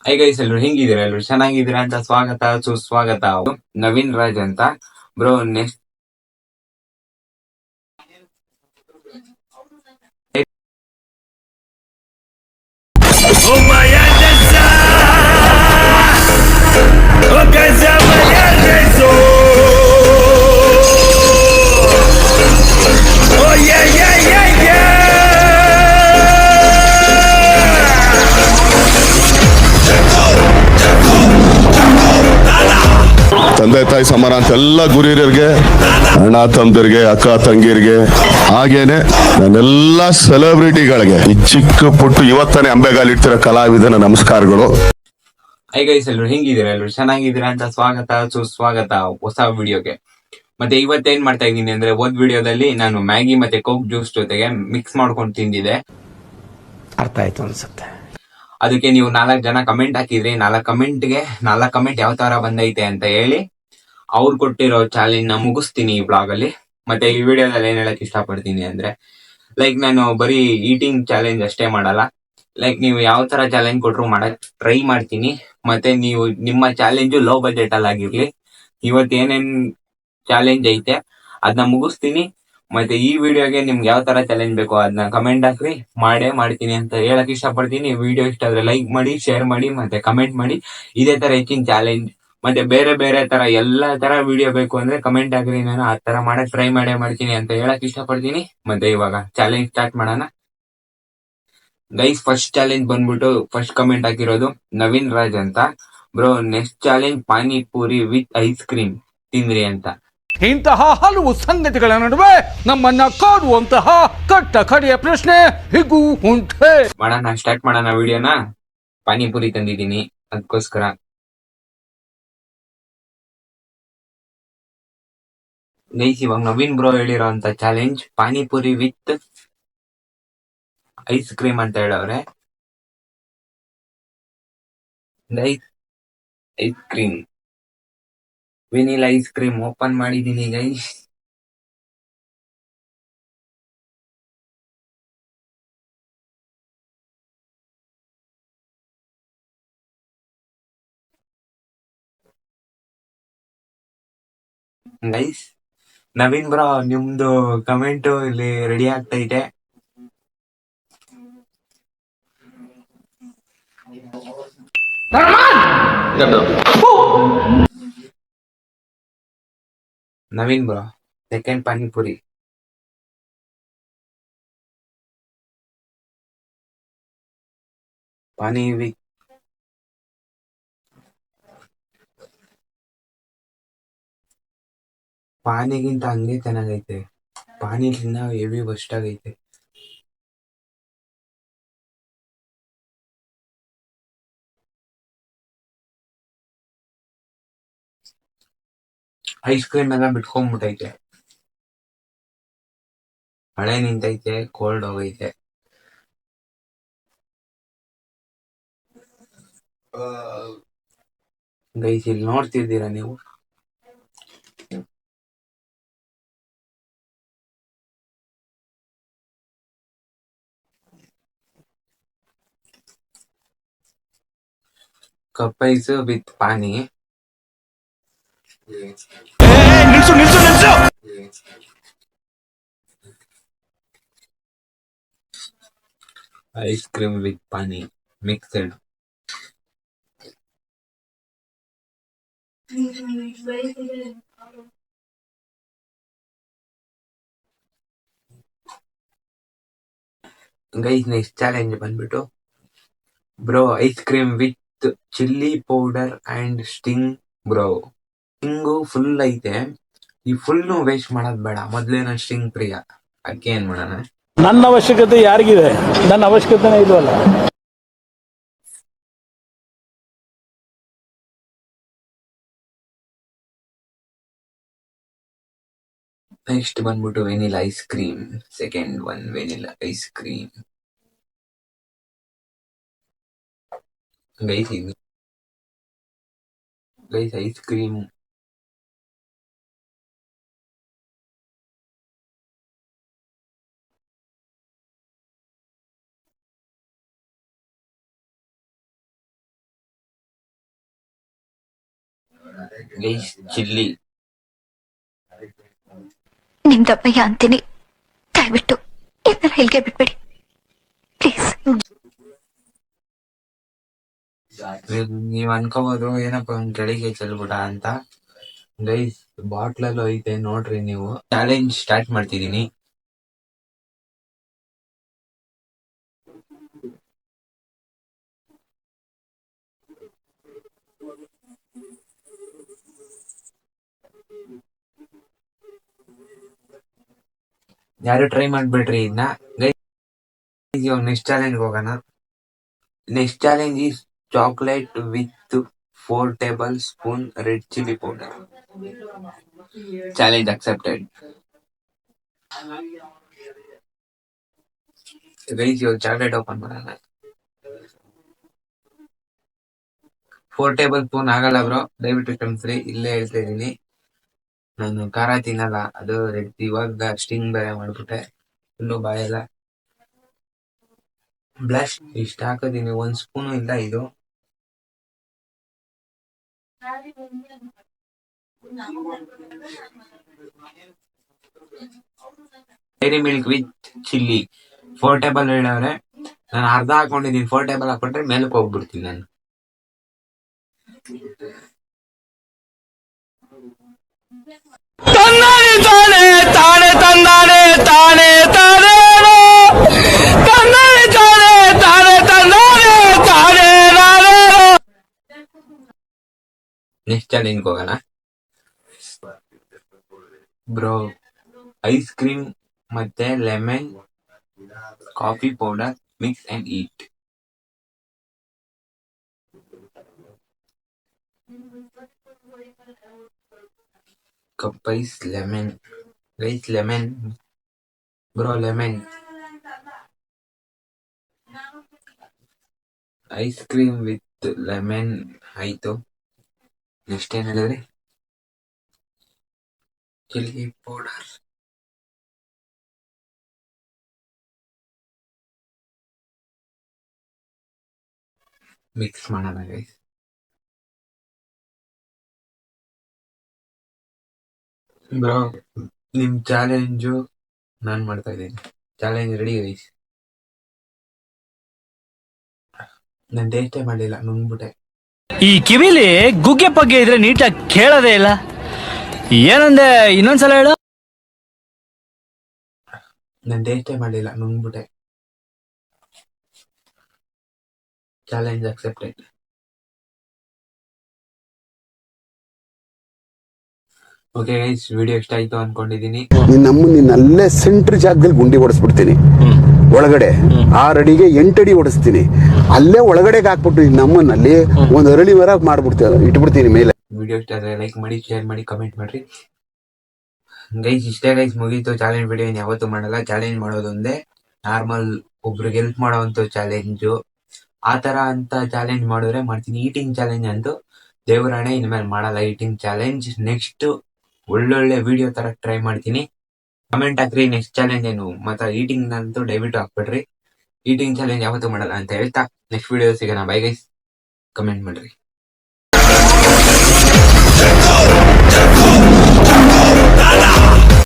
High guys, ಎಲ್ರು ಹೆಂಗಿದ್ದೀರಾ? ಎಲ್ರು ಚೆನ್ನಾಗಿದ್ದೀರಾ ಅಂತ ಸ್ವಾಗತ ಸುಸ್ವಾಗತ. ನವೀನ್ ರಾಜ್ ಅಂತ ಬ್ರೋ. ನೆಕ್ಸ್ಟ್ ತಂದೆ ತಾಯಿ ಸಮಾನ ಅಂತ ಎಲ್ಲ ಗುರಿಯರಿಗೆ, ಅಣ್ಣ ತಮ್ಮದಿರಿಗೆ, ಅಕ್ಕ ತಂಗಿರಿಗೆ, ಹಾಗೇನೆ ನನ್ನೆಲ್ಲ ಸೆಲೆಬ್ರಿಟಿಗಳಿಗೆ, ಈ ಚಿಕ್ಕ ಪುಟ್ಟು ಇವತ್ತನೇ ಅಂಬೆಗಾಲಿಡ್ತಿರೋ ಕಲಾವಿದನ ನಮಸ್ಕಾರಗಳು. ಹೈ ಗೈಸ್, ಎಲ್ರು ಹೆಂಗಿದ್ದೀರಾ? ಎಲ್ರು ಚೆನ್ನಾಗಿದ್ದೀರಾ ಅಂತ ಸ್ವಾಗತ ಸುಸ್ವಾಗತ ಹೊಸ ವಿಡಿಯೋಗೆ. ಮತ್ತೆ ಇವತ್ತೇನ್ ಮಾಡ್ತಾ ಇದ್ದೀನಿ ಅಂದ್ರೆ, ವಿಡಿಯೋದಲ್ಲಿ ನಾನು ಮ್ಯಾಗಿ ಮತ್ತೆ ಕೋಕ್ ಜ್ಯೂಸ್ ಜೊತೆಗೆ ಮಿಕ್ಸ್ ಮಾಡ್ಕೊಂಡು ತಿಂದಿದೆ. ಅರ್ಥ ಆಯ್ತು ಅನ್ಸುತ್ತೆ. ಅದಕ್ಕೆ ನೀವು 4 ಜನ ಕಮೆಂಟ್ ಹಾಕಿದ್ರಿ. 4 ಕಮೆಂಟ್ ಯಾವ ತರ ಬಂದೈತೆ ಅಂತ ಹೇಳಿ ಅವ್ರು ಕೊಟ್ಟಿರೋ ಚಾಲೆಂಜ್ ನ ಮುಗಿಸ್ತೀನಿ ಈ ಬ್ಲಾಗ್ ಅಲ್ಲಿ. ಮತ್ತೆ ಈ ವಿಡಿಯೋದಲ್ಲಿ ಏನ್ ಹೇಳಕ್ ಇಷ್ಟಪಡ್ತೀನಿ ಅಂದ್ರೆ, ಲೈಕ್ ನಾನು ಬರೀ ಈಟಿಂಗ್ ಚಾಲೆಂಜ್ ಅಷ್ಟೇ ಮಾಡಲ್ಲ. ಲೈಕ್ ನೀವು ಯಾವ ತರ ಚಾಲೆಂಜ್ ಕೊಟ್ರು ಮಾಡಕ್ ಟ್ರೈ ಮಾಡ್ತೀನಿ. ಮತ್ತೆ ನೀವು ನಿಮ್ಮ ಚಾಲೆಂಜ್ ಲೋ ಬಜೆಟ್ ಅಲ್ಲಿ ಆಗಿರ್ಲಿ. ಇವತ್ತು ಏನೇನ್ ಚಾಲೆಂಜ್ ಐತೆ ಅದನ್ನ ಮುಗಿಸ್ತೀನಿ. ಮತ್ತೆ ಈ ವಿಡಿಯೋಗೆ ನಿಮ್ಗೆ ಯಾವ ತರ ಚಾಲೆಂಜ್ ಬೇಕೋ ಅದನ್ನ ಕಮೆಂಟ್ ಹಾಕ್ರಿ, ಮಾಡೇ ಮಾಡ್ತೀನಿ ಅಂತ ಹೇಳಕ್ ಇಷ್ಟಪಡ್ತೀನಿ. ವಿಡಿಯೋ ಇಷ್ಟ ಆದ್ರೆ ಲೈಕ್ ಮಾಡಿ, ಶೇರ್ ಮಾಡಿ, ಮತ್ತೆ ಕಮೆಂಟ್ ಮಾಡಿ. ಇದೇ ತರ ಹೆಚ್ಚಿನ ಚಾಲೆಂಜ್ ಮತ್ತೆ ಬೇರೆ ಬೇರೆ ತರ ಎಲ್ಲಾ ತರ ವಿಡಿಯೋ ಬೇಕು ಅಂದ್ರೆ ಕಮೆಂಟ್ ಹಾಕ್ರಿ. ನಾನು ಆ ತರ ಮಾಡಕ್ ಟ್ರೈ ಮಾಡ್ತೀನಿ ಅಂತ ಹೇಳಕ್ ಇಷ್ಟಪಡ್ತೀನಿ. ಮತ್ತೆ ಇವಾಗ ಚಾಲೆಂಜ್ ಸ್ಟಾರ್ಟ್ ಮಾಡೋಣ ಗೈಸ್. ಫಸ್ಟ್ ಚಾಲೆಂಜ್ ಬಂದ್ಬಿಟ್ಟು ಫಸ್ಟ್ ಕಮೆಂಟ್ ಹಾಕಿರೋದು ನವೀನ್ ರಾಜ್ ಅಂತ bro. Next challenge panipuri with ice cream ತಿಂದ್ರಿ ಅಂತ. ಇಂತಹ ಹಲವು ಸಂಗತಿಗಳ ನಡುವೆ ನಮ್ಮನ್ನ ಕಾಡುವಂತಹ ಕಟ್ಟ ಕಡೆಯ ಪ್ರಶ್ನೆ ಹೀಗೂ ಉಂಟೆ. ಮಾಡೋಣ, ಸ್ಟಾರ್ಟ್ ಮಾಡೋಣ ವಿಡಿಯೋನ. ಪಾನಿಪುರಿ ತಂದಿದ್ದೀನಿ ಅದಕ್ಕೋಸ್ಕರ. ಗೈಸ್, ಇವಾಗ ನವೀನ್ ಬ್ರೋ ಹೇಳಿರೋ ಅಂತ challenge panipuri with ice cream ಅಂತ ಹೇಳವ್ರೆ. Ice cream, vanilla ice cream open ಮಾಡಿದೀನಿ ಗೈಸ್. ಗೈಸ್, ನವೀನ್ ಬ್ರೋ ನಿಮ್ದು ಕಮೆಂಟ್ ಇಲ್ಲಿ ರೆಡಿ ಆಗ್ತೈತೆ. Naveen bro second panipuri. ಪಾನಿಗಿಂತ ಹಂಗೆ ಚೆನ್ನಾಗೈತೆ. ಪಾನಿಗಿನ್ನ ಹೆವಿ ವರ್ಸ್ಟ್ ಆಗೈತೆ. ಐಸ್ ಕ್ರೀಮ್ ಎಲ್ಲ ಬಿಟ್ಕೊಂಡ್ಬಿಟ್ಟೈತೆ. ಮಳೆ ನಿಂತೈತೆ, ಕೋಲ್ಡ್ ಹೋಗೈತೆ. ಗೈಸ್, ಇಲ್ಲಿ ನೋಡ್ತಿದ್ದೀರಾ ನೀವು, ಕಪ್ ಐಸ್ ವಿತ್ ಪಾನಿ. ಐಸ್ ಕ್ರೀಮ್ ವಿತ್ ಪಾನಿ ಮಿಕ್ಸ್ಡ್. ಗೈಸ್, ನೆಕ್ಸ್ಟ್ ಚಾಲೆಂಜ್ ಬಂದ್ಬಿಟ್ಟು bro ice cream with chilli powder and sting bro. Sting full ಐತೆ. ಈ ಫುಲ್ ವೇಸ್ಟ್ ಮಾಡೋದ್ ಬೇಡ. ಮೊದ್ಲೇ ನಾನು ಸ್ಟಿಂಗ್ ಪ್ರಿಯ, ಅದಕ್ಕೆ ಏನ್ ಮಾಡೋಣ. ನನ್ನ ಅವಶ್ಯಕತೆ ಯಾರಿಗಿದೆ? ನನ್ನ ಅವಶ್ಯಕತೆನೇ ಇಲ್ವಲ್ಲ. ನೆಕ್ಸ್ಟ್ ಬಂದ್ಬಿಟ್ಟು vanilla ice cream. Second one vanilla ice cream. Guys ice cream guys chilli. ನಿಮ್ದಪ್ಪಯ್ಯ ಅಂತೀನಿ, ದಯವಿಟ್ಟು ಇದನ್ನ ಇಲ್ಲಿಗೆ ಬಿಟ್ಬಿಡಿ ಪ್ಲೀಸ್. ನೀವ್ ಅನ್ಕೋಬಹುದು ಏನಪ್ಪ ಅವ್ನ್ ಕೆಳಗೆ ಚೆಲ್ಬಿಡ ಅಂತ. ಗೈಸ್ ಬಾಟ್ಲಲ್ಲೂ ಐತೆ ನೋಡ್ರಿ ನೀವು. ಚಾಲೆಂಜ್ ಸ್ಟಾರ್ಟ್ ಮಾಡ್ತಿದೀನಿ. ಯಾರು ಟ್ರೈ ಮಾಡ್ಬಿಡ್ರಿ ಇದನ್ನ. ಗೈಸ್ ಇವಾಗ ನೆಕ್ಸ್ಟ್ ಚಾಲೆಂಜ್ ಹೋಗೋಣ. Next challenge is chocolate with 4 tablespoon red chilli powder. Challenge accepted. Guys ಇವಾಗ ಚಾಕ್ಲೇಟ್ ಓಪನ್ ಮಾಡೋಣ. 4 tablespoon ಆಗಲ್ಲ ಬ್ರೋ, ದಯವಿಟ್ಟು ಕ್ಷಮಿಸ್ರಿ. ಇಲ್ಲೇ ಹೇಳ್ತಾ ಇದೀನಿ, ನಾನು ಖಾರ ತಿನ್ನಲ್ಲ. ಅದು ಇವಾಗ ಸ್ಟಿಂಗ್ ಬೇರೆ ಮಾಡ್ಬಿಟ್ಟೆ, ಫುಲ್ಲು ಬಾಯೆಲ್ಲ ಬ್ಲಶ್. ಇಷ್ಟ ಹಾಕೋದೀನಿ, 1 ಸ್ಪೂನು ಇಲ್ಲ ಇದು. Dairy milk with chilli 4 table ಹೇಳವ್ರೆ. ನಾನು ಅರ್ಧ ಹಾಕೊಂಡಿದೀನಿ. 4 ಟೇಬಲ್ ಹಾಕೊಂಡ್ರೆ ಮೇಲಕ್ಕೆ ಹೋಗ್ಬಿಡ್ತೀನಿ ನಾನು. ನೆಕ್ಸ್ಟ್ ಚಾಲೆಂಜ್ ಹೋಗೋಣ ಬ್ರೋ. ಐಸ್ ಕ್ರೀಮ್ ಮತ್ತೆ lemon coffee powder mix and eat. Cup ice lemon. Guys lemon bro, lemon. Ice cream with lemon ಆಯ್ತು. ನೆಕ್ಸ್ಟ್ ಏನ್ ಹೇಳಿದ್ರಿ? Chilli powder. ಮಿಕ್ಸ್ ಮಾಡೋಣ ಗೈಸ್. ಬ್ರೋ ನಿಮ್ ಚಾಲೆಂಜು ನಾನ್ ಮಾಡ್ತಾ ಇದ್ದೀನಿ. Challenge ready guys. ನಾನು ಟೇಸ್ಟೇ ಮಾಡಲಿಲ್ಲ, ನುಂಗ್ಬಿಟ್ಟೆ. ಈ ಕಿವಿಲಿ ಗುಗ್ಗೆ ಪಗ್ಗೆ ಇದ್ರೆ ನೀಟಾಗಿ ಕೇಳೋದೇ ಇಲ್ಲ. ಏನಂದೆ, ಇನ್ನೊಂದ್ಸಲ ಹೇಳು. ನಾನು ಟೇಸ್ಟೇ ಮಾಡಲಿಲ್ಲ, ನುಂಗ್ಬಿಟ್ಟೆ. Challenge accepted. Okay guys, video ಇಷ್ಟ ಆಯ್ತು ಅನ್ಕೊಂಡಿದೀನಿ. ನಿನ್ನ ಅಲ್ಲೇ ಸೆಂಟ್ರ್ ಜಾಗದಲ್ಲಿ ಗುಂಡಿ ಹೊಡೆಸ್ಬಿಡ್ತೀನಿ. ಒಳಗಡೆ 6 ಅಡಿಗೆ 8 ಅಡಿ ಹೊಡೆಸ್ತೀನಿ. ಅಲ್ಲೇ ಒಳಗಡೆಗೆ ಹಾಕ್ಬಿಟ್ಟು ನಮ್ಮನ್ನಲ್ಲಿ ಒಂದು ಅರಳಿ ಮರ ಮಾಡ್ಬಿಡ್ತೀವಿ, ಇಟ್ಬಿಡ್ತೀನಿ ಮೇಲೆ. ವಿಡಿಯೋ ಇಷ್ಟ ಆದ್ರೆ ಲೈಕ್ ಮಾಡಿ, ಶೇರ್ ಮಾಡಿ, ಕಮೆಂಟ್ ಮಾಡ್ರಿ ಗೈಸ್. ಇಷ್ಟೇ ಗೈಸ್, ಮುಗೀತು. ಚಾಲೆಂಜ್ ವಿಡಿಯೋ ಯಾವತ್ತೂ ಮಾಡಲ್ಲ. ಚಾಲೆಂಜ್ ಮಾಡೋದೊಂದೇ, ನಾರ್ಮಲ್ ಒಬ್ರಿಗೆ ಹೆಲ್ಪ್ ಮಾಡೋವಂಥ ಚಾಲೆಂಜು. ಆ ತರ ಅಂತ ಚಾಲೆಂಜ್ ಮಾಡಿದ್ರೆ ಮಾಡ್ತೀನಿ. ಈಟಿಂಗ್ ಚಾಲೆಂಜ್ ಅಂತೂ ದೇವರಾಣೆ ಇನ್ಮೇಲೆ ಮಾಡಲ್ಲ. ಈಟಿಂಗ್ ಚಾಲೆಂಜ್ ನೆಕ್ಸ್ಟ್ ಒಳ್ಳೊಳ್ಳೆ ವಿಡಿಯೋ ತರ ಟ್ರೈ ಮಾಡ್ತೀನಿ. ಕಮೆಂಟ್ ಹಾಕ್ರಿ ನೆಕ್ಸ್ಟ್ ಚಾಲೆಂಜ್ ಏನು. ಮತ್ತೆ ಈಟಿಂಗ್ ಅಂತೂ ದಯವಿಟ್ಟು ಹಾಕ್ಬಿಡ್ರಿ. ಈಟಿಂಗ್ ಚಾಲೆಂಜ್ ಯಾವತ್ತೂ ಮಾಡಲ್ಲ ಅಂತ ಹೇಳ್ತಾ ನೆಕ್ಸ್ಟ್ ವಿಡಿಯೋ ಸಿಗೋಣ. ಬೈ ಗೈಸ್, ಕಮೆಂಟ್ ಮಾಡ್ರಿ.